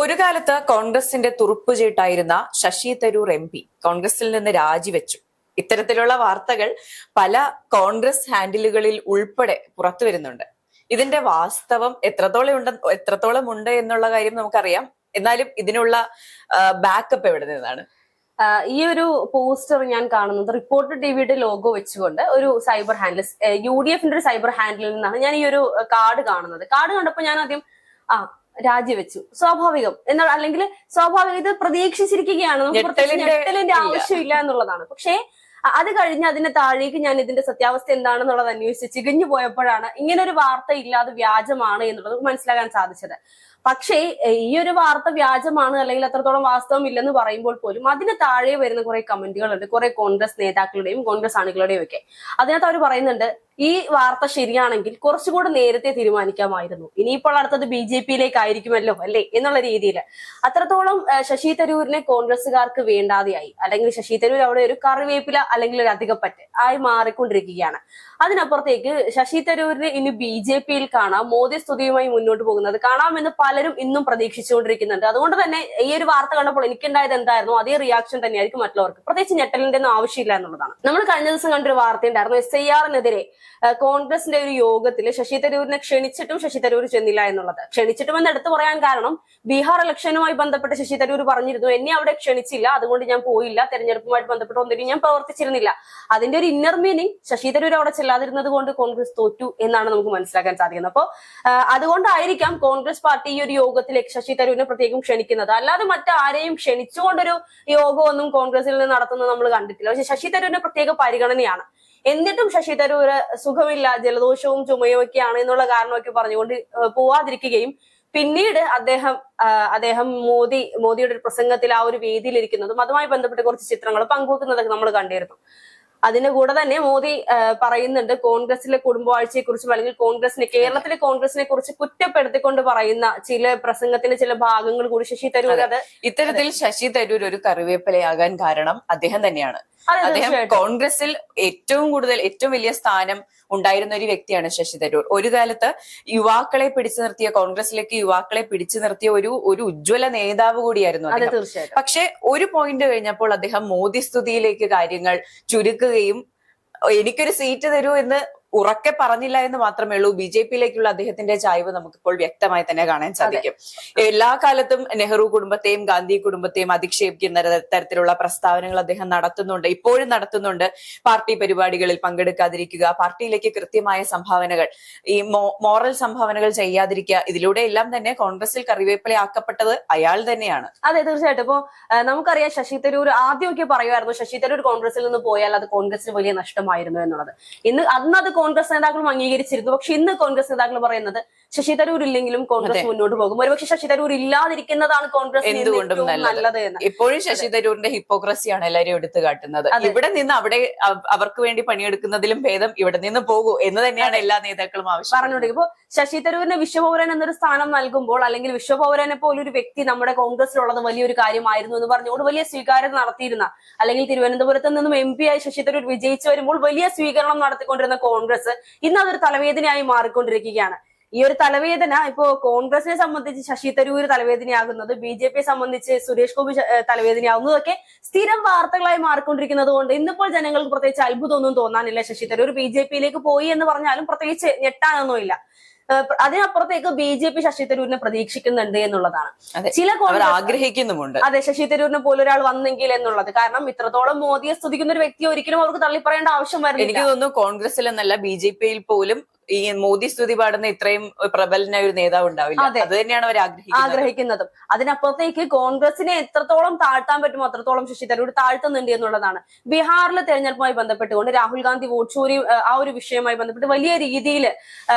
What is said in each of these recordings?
ഒരു കാലത്ത് കോൺഗ്രസിന്റെ തുറുപ്പുചീട്ടായിരുന്ന ശശി തരൂർ MP കോൺഗ്രസിൽ നിന്ന് രാജിവെച്ചു. ഇത്തരത്തിലുള്ള വാർത്തകൾ പല കോൺഗ്രസ് ഹാൻഡിലുകളിൽ ഉൾപ്പെടെ പുറത്തു വരുന്നുണ്ട്. ഇതിന്റെ വാസ്തവം എത്രത്തോളം ഉണ്ട് എന്നുള്ള കാര്യം നമുക്കറിയാം. എന്നാലും ഇതിനുള്ള ബാക്കപ്പ് എവിടെ നിന്നാണ്? ഈ ഒരു പോസ്റ്റർ ഞാൻ കാണുന്നത് റിപ്പോർട്ടർ ടിവിയുടെ ലോഗോ വെച്ചുകൊണ്ട് ഒരു സൈബർ ഹാൻഡിൽ UDFന്റെ ഒരു സൈബർ ഹാൻഡിലിൽ നിന്നാണ് ഞാൻ ഈ ഒരു കാർഡ് കാണുന്നത്. കാർഡ് കണ്ടപ്പോൾ ഞാൻ ആദ്യം രാജിവെച്ചു, സ്വാഭാവികം എന്നാൽ അല്ലെങ്കിൽ സ്വാഭാവികം ഇത് പ്രതീക്ഷിച്ചിരിക്കുകയാണ്, നമുക്ക് പ്രത്യേകിച്ച് ഞെട്ടലിന്റെ ആവശ്യമില്ല എന്നുള്ളതാണ്. പക്ഷേ അത് കഴിഞ്ഞ് അതിന്റെ താഴേക്ക് ഞാൻ ഇതിന്റെ സത്യാവസ്ഥ എന്താണെന്നുള്ളത് അന്വേഷിച്ച് ചികഞ്ഞു പോയപ്പോഴാണ് ഇങ്ങനെ ഒരു വാർത്ത ഇല്ല, അത് വ്യാജമാണ് എന്നുള്ളത് മനസ്സിലാക്കാൻ സാധിച്ചത്. പക്ഷേ ഈ ഒരു വാർത്ത വ്യാജമാണ് അല്ലെങ്കിൽ അത്രത്തോളം വാസ്തവം ഇല്ലെന്ന് പറയുമ്പോൾ പോലും അതിന് താഴെ വരുന്ന കുറെ കമന്റുകളുണ്ട്, കുറെ കോൺഗ്രസ് നേതാക്കളുടെയും കോൺഗ്രസ് അണികളുടെയും ഒക്കെ. അതിനകത്ത് അവർ പറയുന്നുണ്ട്, ഈ വാർത്ത ശരിയാണെങ്കിൽ കുറച്ചുകൂടെ നേരത്തെ തീരുമാനിക്കാമായിരുന്നു, ഇനിയിപ്പോൾ അടുത്തത് BJP-യിലേക്കായിരിക്കുമല്ലോ അല്ലേ എന്നുള്ള രീതിയിൽ. അത്രത്തോളം ശശി തരൂരിനെ കോൺഗ്രസുകാർക്ക് വേണ്ടാതെയായി, അല്ലെങ്കിൽ ശശി തരൂർ അവിടെ ഒരു കറിവേപ്പില അല്ലെങ്കിൽ ഒരു അധികപ്പറ്റ് ആയി മാറിക്കൊണ്ടിരിക്കുകയാണ്. അതിനപ്പുറത്തേക്ക് ശശി തരൂരിനെ ഇനി BJP-യിൽ കാണാം, മോദി സ്തുതിയുമായി മുന്നോട്ട് പോകുന്നത് കാണാമെന്ന് പലരും ഇന്നും പ്രതീക്ഷിച്ചുകൊണ്ടിരിക്കുന്നുണ്ട്. അതുകൊണ്ട് തന്നെ ഈ ഒരു വാർത്ത കണ്ടപ്പോൾ എനിക്കുണ്ടായത് എന്തായിരുന്നു അതേ റിയാക്ഷൻ തന്നെയായിരിക്കും മറ്റുള്ളവർക്ക്. പ്രത്യേകിച്ച് ഞെട്ടലിന്റെ ഒന്നും ആവശ്യമില്ല എന്നുള്ളതാണ്. നമ്മൾ കഴിഞ്ഞ ദിവസം കണ്ടൊരു വാർത്തയുണ്ടായിരുന്നു, SIR-നെതിരെ കോൺഗ്രസിന്റെ ഒരു യോഗത്തിൽ ശശി തരൂരിനെ ക്ഷണിച്ചിട്ടും ശശി തരൂർ ചെന്നില്ല എന്നുള്ളത്. ക്ഷണിച്ചിട്ടും എന്ന് എടുത്തു പറയാൻ കാരണം ബീഹാർ ഇലക്ഷനുമായി ബന്ധപ്പെട്ട് ശശി തരൂർ പറഞ്ഞിരുന്നു, എന്നെ അവിടെ ക്ഷണിച്ചില്ല, അതുകൊണ്ട് ഞാൻ പോയില്ല, തെരഞ്ഞെടുപ്പുമായിട്ട് ബന്ധപ്പെട്ട് ഒന്നിനും ഞാൻ പ്രവർത്തിച്ചിരുന്നില്ല. അതിന്റെ ഒരു ഇന്നർ മീനിങ് ശശി തരൂർ അവിടെ ചെല്ലാതിരുന്നത് കൊണ്ട് കോൺഗ്രസ് തോറ്റു എന്നാണ് നമുക്ക് മനസ്സിലാക്കാൻ സാധിക്കുന്നത്. അപ്പോൾ അതുകൊണ്ടായിരിക്കാം കോൺഗ്രസ് പാർട്ടി ഈ ഒരു യോഗത്തിലേക്ക് ശശി തരൂരിനെ പ്രത്യേകം ക്ഷണിക്കുന്നത്. അല്ലാതെ മറ്റാരെയും ക്ഷണിച്ചുകൊണ്ടൊരു യോഗമൊന്നും കോൺഗ്രസിൽ നിന്ന് നടത്തുന്നത് നമ്മൾ കണ്ടിട്ടില്ല. പക്ഷെ ശശി തരൂരിന് പ്രത്യേക പരിഗണനയാണ്. എന്നിട്ടും ശശി തരൂര് സുഖമില്ല, ജലദോഷവും ചുമയും ഒക്കെയാണ് എന്നുള്ള കാരണമൊക്കെ പറഞ്ഞുകൊണ്ട് പോവാതിരിക്കുകയും പിന്നീട് അദ്ദേഹം മോദിയുടെ ഒരു പ്രസംഗത്തിൽ ആ ഒരു വേദിയിലിരിക്കുന്നതും അതുമായി ബന്ധപ്പെട്ട് കുറച്ച് ചിത്രങ്ങൾ പങ്കുവെക്കുന്നതൊക്കെ നമ്മൾ കണ്ടിരുന്നു. അതിന് കൂടെ തന്നെ മോദി പറയുന്നുണ്ട്, കോൺഗ്രസിലെ കുടുംബവാഴ്ചയെ കുറിച്ചും അല്ലെങ്കിൽ കേരളത്തിലെ കോൺഗ്രസിനെ കുറിച്ച് കുറ്റപ്പെടുത്തിക്കൊണ്ട് പറയുന്ന ചില പ്രസംഗത്തിന്റെ ചില ഭാഗങ്ങൾ കൂടി ശശി തരൂർ ഇത്തരത്തിൽ ശശി തരൂർ ഒരു കറിവേപ്പിലയാകാൻ കാരണം അദ്ദേഹം തന്നെയാണ്. അദ്ദേഹം കോൺഗ്രസിൽ ഏറ്റവും വലിയ സ്ഥാനം ഉണ്ടായിരുന്ന ഒരു വ്യക്തിയാണ് ശശി തരൂർ. ഒരു കാലത്ത് യുവാക്കളെ പിടിച്ചു നിർത്തിയ, കോൺഗ്രസിലേക്ക് യുവാക്കളെ പിടിച്ചു നിർത്തിയ ഒരു ഉജ്ജ്വല നേതാവ് കൂടിയായിരുന്നു അദ്ദേഹം. പക്ഷെ ഒരു പോയിന്റ് കഴിഞ്ഞപ്പോൾ അദ്ദേഹം മോദി സ്തുതിയിലേക്ക് കാര്യങ്ങൾ ചുരുക്കുകയും എനിക്കൊരു സീറ്റ് തരൂ എന്ന് ഉറക്കെ പറഞ്ഞില്ല എന്ന് മാത്രമേ ഉള്ളൂ. BJP-യിലേക്കുള്ള അദ്ദേഹത്തിന്റെ ചായ്വ് നമുക്കിപ്പോൾ വ്യക്തമായി തന്നെ കാണാൻ സാധിക്കും. എല്ലാ കാലത്തും നെഹ്റു കുടുംബത്തെയും ഗാന്ധി കുടുംബത്തെയും അധിക്ഷേപിക്കുന്ന തരത്തിലുള്ള പ്രസ്താവനകൾ അദ്ദേഹം നടത്തുന്നുണ്ട്, ഇപ്പോഴും നടത്തുന്നുണ്ട്. പാർട്ടി പരിപാടികളിൽ പങ്കെടുക്കാതിരിക്കുക, പാർട്ടിയിലേക്ക് കൃത്യമായ സംഭാവനകൾ, ഈ മോറൽ സംഭാവനകൾ ചെയ്യാതിരിക്കുക, ഇതിലൂടെ എല്ലാം തന്നെ കോൺഗ്രസിൽ കറിവേപ്പിലയാക്കപ്പെട്ടത് അയാൾ തന്നെയാണ്. അതെ, തീർച്ചയായിട്ടും. ഇപ്പോ നമുക്കറിയാം, ശശി തരൂർ ആദ്യമൊക്കെ പറയുമായിരുന്നു ശശി തരൂർ കോൺഗ്രസിൽ നിന്ന് പോയാൽ അത് കോൺഗ്രസിന് വലിയ നഷ്ടമായിരുന്നു എന്നുള്ളത്. അന്ന് അത് കോൺഗ്രസ് നേതാക്കളും അംഗീകരിച്ചിരുന്നു. പക്ഷെ ഇന്ന് കോൺഗ്രസ് നേതാക്കൾ പറയുന്നത് ശശി തരൂർ ഇല്ലെങ്കിലും കോൺഗ്രസ് മുന്നോട്ട് പോകും, ഒരുപക്ഷെ ശശി തരൂർ ഇല്ലാതിരിക്കുന്നതാണ് കോൺഗ്രസ് എന്തുകൊണ്ടും നല്ലത് എന്ന്. ഇപ്പോഴും ശശി തരൂരിന്റെ ഹിപ്പോക്രസിയാണ് എല്ലാവരും എടുത്തു കാട്ടുന്നത്. ഇവിടെ നിന്ന് അവിടെ അവർക്ക് വേണ്ടി പണിയെടുക്കുന്നതിലും ഭേദം ഇവിടെ നിന്ന് പോകൂ എന്ന് തന്നെയാണ് എല്ലാ നേതാക്കളും ആവശ്യം പറഞ്ഞുകൊണ്ടിരിക്കും. ഇപ്പൊ ശശി തരൂരിന് വിശ്വപൗരൻ എന്നൊരു സ്ഥാനം നൽകുമ്പോൾ, അല്ലെങ്കിൽ വിശ്വപൗരനെ പോലൊരു വ്യക്തി നമ്മുടെ കോൺഗ്രസിലുള്ളത് വലിയൊരു കാര്യമായിരുന്നു എന്ന് പറഞ്ഞുകൊണ്ട് വലിയ സ്വീകാര്യത നടത്തിയിരുന്ന, അല്ലെങ്കിൽ തിരുവനന്തപുരത്ത് നിന്നും MP ആയി ശശി തരൂർ വിജയിച്ചു വരുമ്പോൾ വലിയ സ്വീകരണം നടത്തിക്കൊണ്ടിരുന്ന കോൺഗ്രസ് ഇന്ന് അതൊരു തലവേദനയായി മാറിക്കൊണ്ടിരിക്കുകയാണ്. ഈ ഒരു തലവേദന ഇപ്പോ കോൺഗ്രസിനെ സംബന്ധിച്ച് ശശി തരൂർ തലവേദനയാകുന്നത്, BJP-യെ സംബന്ധിച്ച് സുരേഷ് ഗോപി തലവേദനയാകുന്നതൊക്കെ സ്ഥിരം വാർത്തകളായി മാറിക്കൊണ്ടിരിക്കുന്നത് കൊണ്ട് ഇന്നിപ്പോൾ ജനങ്ങൾക്ക് പ്രത്യേകിച്ച് അത്ഭുതമൊന്നും തോന്നാനില്ല. ശശി തരൂർ BJP-യിലേക്ക് പോയി എന്ന് പറഞ്ഞാലും പ്രത്യേകിച്ച് ഞെട്ടാനൊന്നുമില്ല. അതിനപ്പുറത്തേക്ക് BJP ശശി തരൂരിനെ പ്രതീക്ഷിക്കുന്നുണ്ട് എന്നുള്ളതാണ്. ചില ആഗ്രഹിക്കുന്നുമുണ്ട്. അതെ, ശശി തരൂരിനെ പോലെ ഒരാൾ വന്നെങ്കിൽ എന്നുള്ളത്. കാരണം ഇത്രത്തോളം മോദിയെ സ്തുതിക്കുന്ന ഒരു വ്യക്തി ഒരിക്കലും അവർക്ക് തള്ളിപ്പറയേണ്ട ആവശ്യം വരുന്നില്ല. എനിക്ക് തോന്നുന്നു കോൺഗ്രസിൽ എന്നല്ല BJP-യിൽ പോലും ഈ മോദി സ്തുതി പാടുന്ന ഇത്രയും പ്രബലനായ ഒരു നേതാവ് ഉണ്ടാവില്ല. അത് തന്നെയാണ് അവർ ആഗ്രഹിക്കുന്നതും. അതിനപ്പുറത്തേക്ക് കോൺഗ്രസിനെ എത്രത്തോളം താഴ്ത്താൻ പറ്റുമോ അത്രത്തോളം ശശി തരൂർ താഴ്ത്തുന്നുണ്ട് എന്നുള്ളതാണ്. ബീഹാറിലെ തെരഞ്ഞെടുപ്പുമായി ബന്ധപ്പെട്ടുകൊണ്ട് രാഹുൽ ഗാന്ധി വോട്ട് ചോരി ആ ഒരു വിഷയവുമായി ബന്ധപ്പെട്ട് വലിയ രീതിയിൽ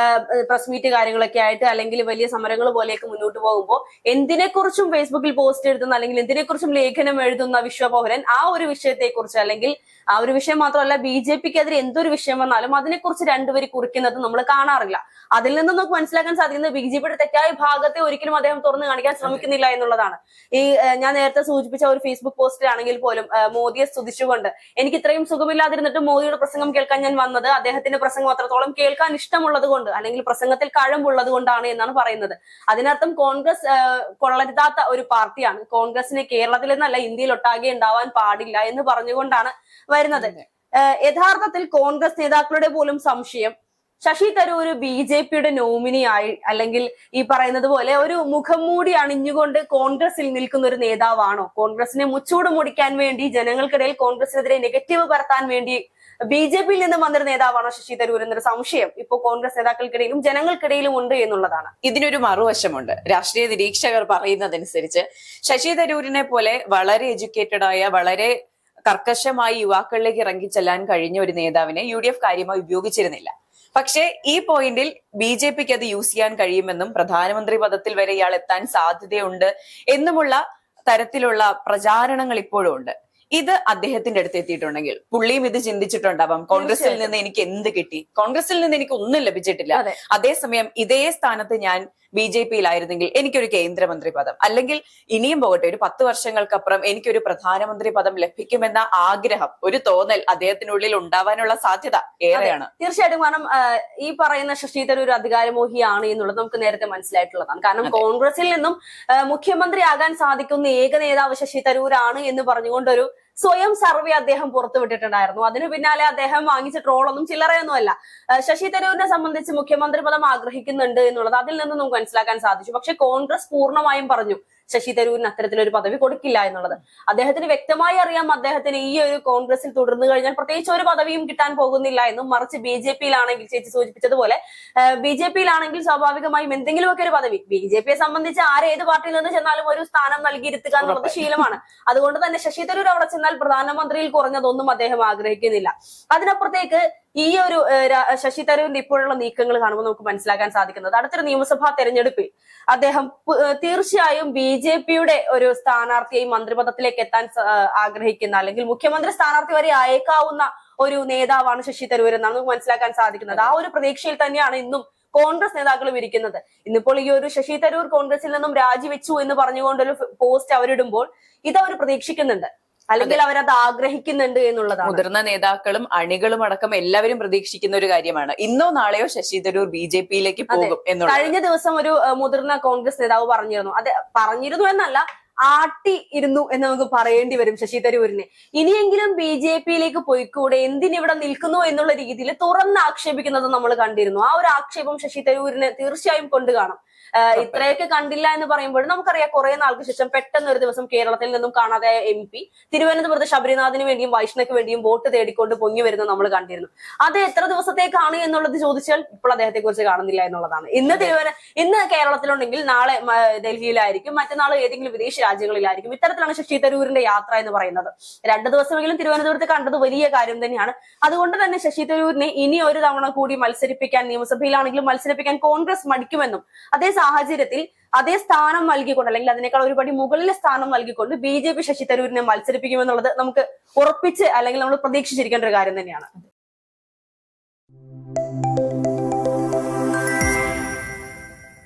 പ്രസ് മീറ്റ് കാര്യങ്ങളൊക്കെ ആയിട്ട്, അല്ലെങ്കിൽ വലിയ സമരങ്ങൾ പോലെയൊക്കെ മുന്നോട്ട് പോകുമ്പോൾ എന്തിനെക്കുറിച്ചും ഫേസ്ബുക്കിൽ പോസ്റ്റ് എഴുതുന്ന, അല്ലെങ്കിൽ എന്തിനെക്കുറിച്ചും ലേഖനം എഴുതുന്ന വിശ്വപൗരൻ ആ ഒരു വിഷയത്തെക്കുറിച്ച്, അല്ലെങ്കിൽ ആ ഒരു വിഷയം മാത്രമല്ല BJP-ക്കെതിരെ എന്തൊരു വിഷയം വന്നാലും അതിനെക്കുറിച്ച് രണ്ടുപേര് കുറിക്കുന്നത് നമ്മൾ കാണാറില്ല. അതിൽ നിന്ന് നമുക്ക് മനസ്സിലാക്കാൻ സാധിക്കുന്നത് ബിജെപിയുടെ തെറ്റായ ഭാഗത്തെ ഒരിക്കലും അദ്ദേഹം തുറന്നു കാണിക്കാൻ ശ്രമിക്കുന്നില്ല എന്നുള്ളതാണ്. ഞാൻ നേരത്തെ സൂചിപ്പിച്ച ഒരു ഫേസ്ബുക്ക് പോസ്റ്റിലാണെങ്കിൽ പോലും മോദിയെ സ്തുതിച്ചുകൊണ്ട് എനിക്ക് ഇത്രയും സുഖമില്ലാതിരുന്നിട്ട് മോദിയുടെ പ്രസംഗം കേൾക്കാൻ ഞാൻ വന്നത് അദ്ദേഹത്തിന്റെ പ്രസംഗം അത്രത്തോളം കേൾക്കാൻ ഇഷ്ടമുള്ളത് കൊണ്ട് അല്ലെങ്കിൽ പ്രസംഗത്തിൽ കഴമ്പുള്ളത് കൊണ്ടാണ് എന്നാണ് പറയുന്നത്. അതിനർത്ഥം കോൺഗ്രസ് കൊള്ളരുതാത്ത ഒരു പാർട്ടിയാണ്, കോൺഗ്രസിന് കേരളത്തിൽ നിന്നല്ല ഇന്ത്യയിൽ ഒട്ടാകെ ഉണ്ടാവാൻ പാടില്ല എന്ന് പറഞ്ഞുകൊണ്ടാണ് വരുന്നത്. യഥാർത്ഥത്തിൽ കോൺഗ്രസ് നേതാക്കളുടെ പോലും സംശയം ശശി തരൂർ BJPയുടെ നോമിനിയായി അല്ലെങ്കിൽ ഈ പറയുന്നത് പോലെ ഒരു മുഖംമൂടി അണിഞ്ഞുകൊണ്ട് കോൺഗ്രസിൽ നിൽക്കുന്ന ഒരു നേതാവാണോ? കോൺഗ്രസിനെ മുച്ചൂട് മുടിക്കാൻ വേണ്ടി ജനങ്ങൾക്കിടയിൽ കോൺഗ്രസിനെതിരെ നെഗറ്റീവ് പരത്താൻ വേണ്ടി BJPയിൽ നിന്ന് വന്നൊരു നേതാവാണോ ശശി തരൂർ എന്നൊരു സംശയം ഇപ്പോൾ കോൺഗ്രസ് നേതാക്കൾക്കിടയിലും ജനങ്ങൾക്കിടയിലും ഉണ്ട് എന്നുള്ളതാണ്. ഇതിനൊരു മറുവശമുണ്ട്. രാഷ്ട്രീയ നിരീക്ഷകർ പറയുന്നതനുസരിച്ച് ശശി തരൂരിനെ പോലെ വളരെ എഡ്യൂക്കേറ്റഡ് ആയ വളരെ കർക്കശമായി യുവാക്കളിലേക്ക് ഇറങ്ങിച്ചെല്ലാൻ കഴിഞ്ഞ ഒരു നേതാവിനെ UDF കാര്യമായി ഉപയോഗിച്ചിരുന്നില്ല. പക്ഷേ ഈ പോയിന്റിൽ BJPക്ക് അത് യൂസ് ചെയ്യാൻ കഴിയുമെന്നും പ്രധാനമന്ത്രി പദത്തിൽ വരെ ഇയാൾ എത്താൻ സാധ്യതയുണ്ട് എന്നുമുള്ള തരത്തിലുള്ള പ്രചാരണങ്ങൾ ഇപ്പോഴും ഉണ്ട്. ഇത് അദ്ദേഹത്തിന്റെ അടുത്ത് എത്തിയിട്ടുണ്ടെങ്കിൽ പുള്ളിയും ഇത് ചിന്തിച്ചിട്ടുണ്ടാവാം, കോൺഗ്രസിൽ നിന്ന് എനിക്ക് എന്ത് കിട്ടി, കോൺഗ്രസിൽ നിന്ന് എനിക്ക് ഒന്നും ലഭിച്ചിട്ടില്ല, അതേസമയം ഇതേ സ്ഥാനത്ത് ഞാൻ BJPയിലായിരുന്നെങ്കിൽ എനിക്കൊരു കേന്ദ്രമന്ത്രി പദം അല്ലെങ്കിൽ ഇനിയും പോകട്ടെ ഒരു 10 വർഷങ്ങൾക്കപ്പുറം എനിക്കൊരു പ്രധാനമന്ത്രി പദം ലഭിക്കുമെന്ന ആഗ്രഹം, ഒരു തോന്നൽ അദ്ദേഹത്തിനുള്ളിൽ ഉണ്ടാവാനുള്ള സാധ്യത ഏറെയാണ്. തീർച്ചയായിട്ടും. കാരണം ഈ പറയുന്ന ശശി തരൂർ അധികാരമോഹിയാണ് എന്നുള്ളത് നമുക്ക് നേരത്തെ മനസ്സിലായിട്ടുള്ളതാണ്. കാരണം കോൺഗ്രസിൽ നിന്നും മുഖ്യമന്ത്രിയാകാൻ സാധിക്കുന്ന ഏക നേതാവ് ശശി തരൂരാണ് എന്ന് പറഞ്ഞുകൊണ്ടൊരു സ്വയം സർവേ അദ്ദേഹം പുറത്തുവിട്ടിട്ടുണ്ടായിരുന്നു. അതിനു പിന്നാലെ അദ്ദേഹം വാങ്ങിച്ച ട്രോളൊന്നും ചില്ലറയൊന്നുമല്ല. ശശി തരൂരിനെ സംബന്ധിച്ച് മുഖ്യമന്ത്രി പദം ആഗ്രഹിക്കുന്നുണ്ട് എന്നുള്ളത് അതിൽ നിന്ന് നമുക്ക് മനസ്സിലാക്കാൻ സാധിച്ചു. പക്ഷെ കോൺഗ്രസ് പൂർണ്ണമായും പറഞ്ഞു ശശി തരൂരിന് അത്തരത്തിലൊരു പദവി കൊടുക്കില്ല എന്നുള്ളത്. അദ്ദേഹത്തിന് വ്യക്തമായി അറിയാം അദ്ദേഹത്തിന് ഈ ഒരു കോൺഗ്രസിൽ തുടർന്നു കഴിഞ്ഞാൽ പ്രത്യേകിച്ച് ഒരു പദവിയും കിട്ടാൻ പോകുന്നില്ല എന്നും, മറിച്ച് BJPയിലാണെങ്കിൽ ചേച്ചി സൂചിപ്പിച്ചതുപോലെ BJPയിലാണെങ്കിൽ സ്വാഭാവികമായും എന്തെങ്കിലുമൊക്കെ ഒരു പദവി, BJPയെ സംബന്ധിച്ച് ഏത് പാർട്ടിയിൽ നിന്ന് ചെന്നാലും ഒരു സ്ഥാനം നൽകിയിരുത്തുക എന്നുള്ളത് ശീലമാണ്. അതുകൊണ്ട് തന്നെ ശശി തരൂർ അവിടെ ചെന്നാൽ പ്രധാനമന്ത്രിയിൽ കുറഞ്ഞതൊന്നും അദ്ദേഹം ആഗ്രഹിക്കുന്നില്ല. അതിനപ്പുറത്തേക്ക് ഈ ഒരു ശശി തരൂരിന്റെ ഇപ്പോഴുള്ള നീക്കങ്ങൾ കാണുമ്പോൾ നമുക്ക് മനസ്സിലാക്കാൻ സാധിക്കുന്നത് അടുത്തൊരു നിയമസഭാ തെരഞ്ഞെടുപ്പിൽ അദ്ദേഹം തീർച്ചയായും BJPയുടെ ഒരു സ്ഥാനാർത്ഥിയായി മന്ത്രിപദത്തിലേക്ക് എത്താൻ ആഗ്രഹിക്കുന്ന അല്ലെങ്കിൽ മുഖ്യമന്ത്രി സ്ഥാനാർത്ഥി വരെ അയക്കാവുന്ന ഒരു നേതാവാണ് ശശി തരൂർ എന്നാണ് നമുക്ക് മനസ്സിലാക്കാൻ സാധിക്കുന്നത്. ആ ഒരു പ്രതീക്ഷയിൽ തന്നെയാണ് ഇന്നും കോൺഗ്രസ് നേതാക്കളും ഇരിക്കുന്നത്. ഇന്നിപ്പോൾ ഈ ഒരു ശശി തരൂർ കോൺഗ്രസിൽ നിന്നും രാജിവെച്ചു എന്ന് പറഞ്ഞുകൊണ്ടൊരു പോസ്റ്റ് അവരിടുമ്പോൾ ഇത് അവർ പ്രതീക്ഷിക്കുന്നുണ്ട്, അല്ലെങ്കിൽ അവരത് ആഗ്രഹിക്കുന്നുണ്ട് എന്നുള്ളതാണ്. മുതിർന്ന നേതാക്കളും അണികളും അടക്കം എല്ലാവരും പ്രതീക്ഷിക്കുന്ന ഒരു കാര്യമാണ്. ഇന്നോ നാളെയോ ശശി തരൂർ BJPയിലേക്ക് പോകും എന്നുള്ളത്. കഴിഞ്ഞ ദിവസം ഒരു മുതിർന്ന കോൺഗ്രസ് നേതാവ് പറഞ്ഞിരുന്നു എന്നല്ല, ഇരുന്നു എന്ന് നമുക്ക് പറയേണ്ടി വരും ശശി തരൂരിനെ. ഇനിയെങ്കിലും BJPയിലേക്ക് പോയിക്കൂടെ, എന്തിനിവിടെ നിൽക്കുന്നു എന്നുള്ള രീതിയിൽ തുറന്ന് ആക്ഷേപിക്കുന്നത് നമ്മൾ കണ്ടിരുന്നു. ആ ഒരു ആക്ഷേപം ശശി തരൂരിനെ തീർച്ചയായും കൊണ്ടു കാണും. ഇത്രയൊക്കെ കണ്ടില്ല എന്ന് പറയുമ്പോൾ നമുക്കറിയാം കുറെ നാൾക്ക് ശേഷം പെട്ടെന്ന് ഒരു ദിവസം കേരളത്തിൽ നിന്നും കാണാതെ MP തിരുവനന്തപുരത്ത് ശബരിനാഥിന് വേണ്ടിയും വൈഷ്ണയ്ക്ക് വേണ്ടിയും വോട്ട് തേടിക്കൊണ്ട് പൊങ്ങി വരുന്നത് നമ്മൾ കണ്ടിരുന്നു. അത് എത്ര ദിവസത്തേക്കാണ് എന്നുള്ളത് ചോദിച്ചാൽ ഇപ്പോൾ അദ്ദേഹത്തെ കുറിച്ച് കാണുന്നില്ല എന്നുള്ളതാണ്. ഇന്ന് കേരളത്തിലുണ്ടെങ്കിൽ നാളെ ഡൽഹിയിലായിരിക്കും, മറ്റന്നാൾ ഏതെങ്കിലും വിദേശ രാജ്യങ്ങളിലായിരിക്കും. ഇത്തരത്തിലാണ് ശശി തരൂരിന്റെ യാത്ര എന്ന് പറയുന്നത്. 2 ദിവസമെങ്കിലും തിരുവനന്തപുരത്ത് കണ്ടത് വലിയ കാര്യം തന്നെയാണ്. അതുകൊണ്ട് തന്നെ ശശി തരൂരിനെ ഇനി ഒരു തവണ കൂടി മത്സരിപ്പിക്കാൻ, നിയമസഭയിലാണെങ്കിലും മത്സരിപ്പിക്കാൻ കോൺഗ്രസ് മടിക്കുമെന്നും, അതേ സാഹചര്യത്തിൽ അതേ സ്ഥാനം നൽകിക്കൊണ്ട് അല്ലെങ്കിൽ അതിനേക്കാൾ ഒരുപടി മുകളിലെ സ്ഥാനം നൽകിക്കൊണ്ട് BJP ശശി തരൂരിനെ മത്സരിപ്പിക്കുമെന്നുള്ളത് നമുക്ക് ഉറപ്പിച്ച് അല്ലെങ്കിൽ നമ്മൾ പ്രതീക്ഷിച്ചിരിക്കേണ്ട ഒരു കാര്യം തന്നെയാണ്.